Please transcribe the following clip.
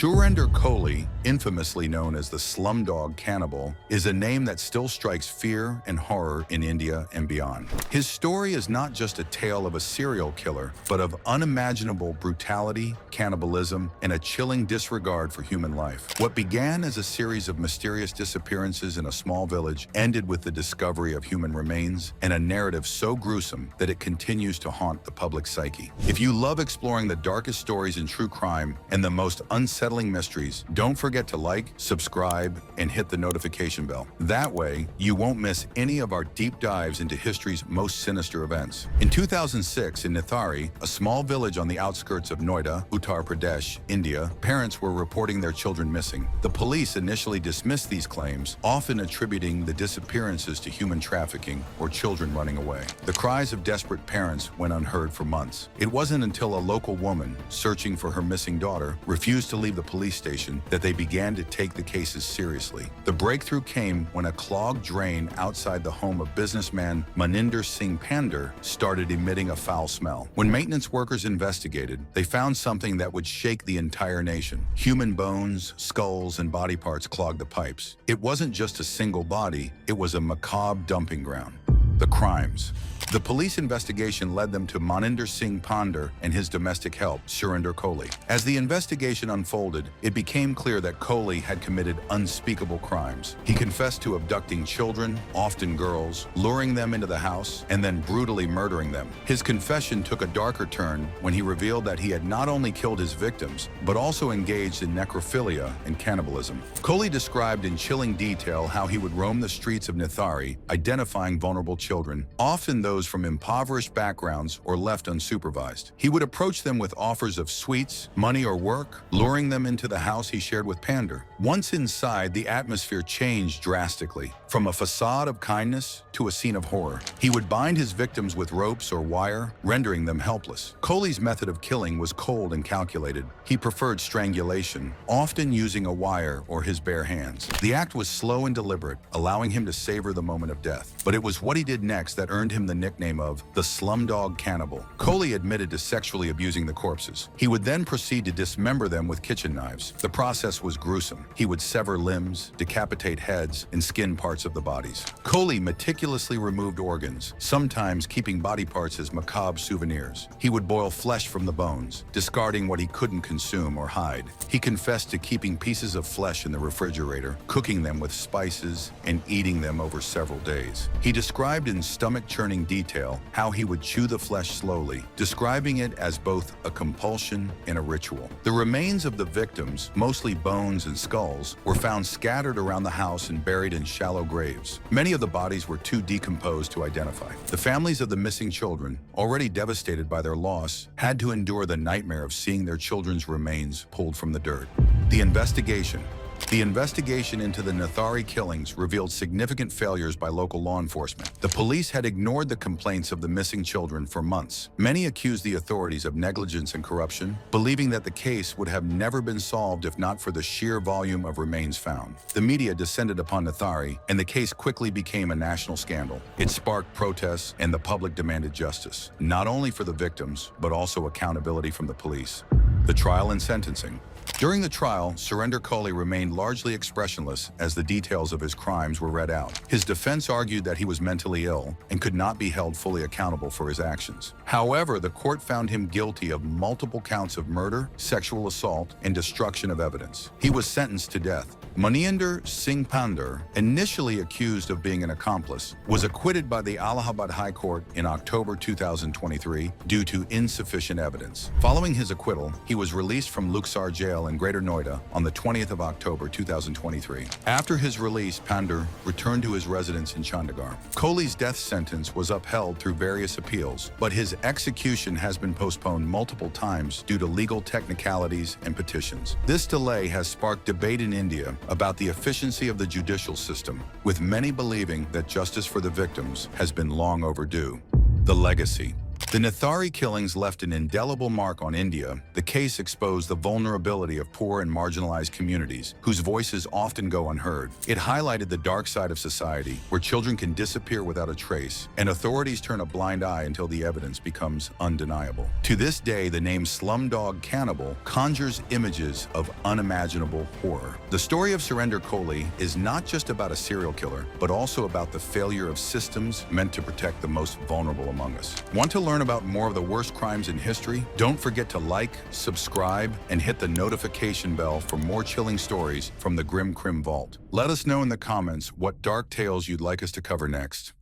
Surender Koli, infamously known as the Slumdog Cannibal, is a name that still strikes fear and horror in India and beyond. His story is not just a tale of a serial killer, but of unimaginable brutality, cannibalism, and a chilling disregard for human life. What began as a series of mysterious disappearances in a small village ended with the discovery of human remains and a narrative so gruesome that it continues to haunt the public psyche. If you love exploring the darkest stories in true crime and the most unsettling mysteries, don't forget to like, subscribe, and hit the notification bell. That way, you won't miss any of our deep dives into history's most sinister events. In 2006, in Nithari, a small village on the outskirts of Noida, Uttar Pradesh, India, parents were reporting their children missing. The police initially dismissed these claims, often attributing the disappearances to human trafficking or children running away. The cries of desperate parents went unheard for months. It wasn't until a local woman, searching for her missing daughter, refused to leave the police station that they began to take the cases seriously. The breakthrough came when a clogged drain outside the home of businessman Maninder Singh Pandar started emitting a foul smell. When maintenance workers investigated, they found something that would shake the entire nation. Human bones, skulls, and body parts clogged the pipes. It wasn't just a single body, it was a macabre dumping ground. The crimes. The police investigation led them to Maninder Singh Pandar and his domestic help, Surender Koli. As the investigation unfolded, it became clear that Koli had committed unspeakable crimes. He confessed to abducting children, often girls, luring them into the house, and then brutally murdering them. His confession took a darker turn when he revealed that he had not only killed his victims, but also engaged in necrophilia and cannibalism. Koli described in chilling detail how he would roam the streets of Nithari, identifying vulnerable children, often those from impoverished backgrounds or left unsupervised. He would approach them with offers of sweets, money, or work, luring them into the house he shared with Pandar. Once inside, the atmosphere changed drastically, from a facade of kindness to a scene of horror. He would bind his victims with ropes or wire, rendering them helpless. Koli's method of killing was cold and calculated. He preferred strangulation, often using a wire or his bare hands. The act was slow and deliberate, allowing him to savor the moment of death. But it was what he did next that earned him the nickname of the Slumdog Cannibal. Koli admitted to sexually abusing the corpses. He would then proceed to dismember them with kitchen knives. The process was gruesome. He would sever limbs, decapitate heads, and skin parts of the bodies. Koli meticulously removed organs, sometimes keeping body parts as macabre souvenirs. He would boil flesh from the bones, discarding what he couldn't consume or hide. He confessed to keeping pieces of flesh in the refrigerator, cooking them with spices, and eating them over several days. He described in stomach-churning detail how he would chew the flesh slowly, describing it as both a compulsion and a ritual. The remains of the victims, mostly bones and skulls, were found scattered around the house and buried in shallow graves. Many of the bodies were too decomposed to identify. The families of the missing children, already devastated by their loss, had to endure the nightmare of seeing their children's remains pulled from the dirt. The investigation. The investigation into the Nithari killings revealed significant failures by local law enforcement. The police had ignored the complaints of the missing children for months. Many accused the authorities of negligence and corruption, believing that the case would have never been solved if not for the sheer volume of remains found. The media descended upon Nithari, and the case quickly became a national scandal. It sparked protests, and the public demanded justice, not only for the victims, but also accountability from the police. The trial and sentencing. During the trial, Surender Koli remained largely expressionless as the details of his crimes were read out. His defense argued that he was mentally ill and could not be held fully accountable for his actions. However, the court found him guilty of multiple counts of murder, sexual assault, and destruction of evidence. He was sentenced to death. Maninder Singh Pandar, initially accused of being an accomplice, was acquitted by the Allahabad High Court in October 2023 due to insufficient evidence. Following his acquittal, he was released from Luxor Jail in Greater Noida on the 20th of October 2023. After his release, Pandar returned to his residence in Chandigarh. Koli's death sentence was upheld through various appeals, but his execution has been postponed multiple times due to legal technicalities and petitions. This delay has sparked debate in India about the efficiency of the judicial system, with many believing that justice for the victims has been long overdue. The legacy. The Nithari killings left an indelible mark on India. The case exposed the vulnerability of poor and marginalized communities, whose voices often go unheard. It highlighted the dark side of society, where children can disappear without a trace, and authorities turn a blind eye until the evidence becomes undeniable. To this day, the name Slumdog Cannibal conjures images of unimaginable horror. The story of Surender Koli is not just about a serial killer, but also about the failure of systems meant to protect the most vulnerable among us. Want to learn about more of the worst crimes in history? Don't forget to like, subscribe, and hit the notification bell for more chilling stories from the Crim Vault. Let us know in the comments what dark tales you'd like us to cover next.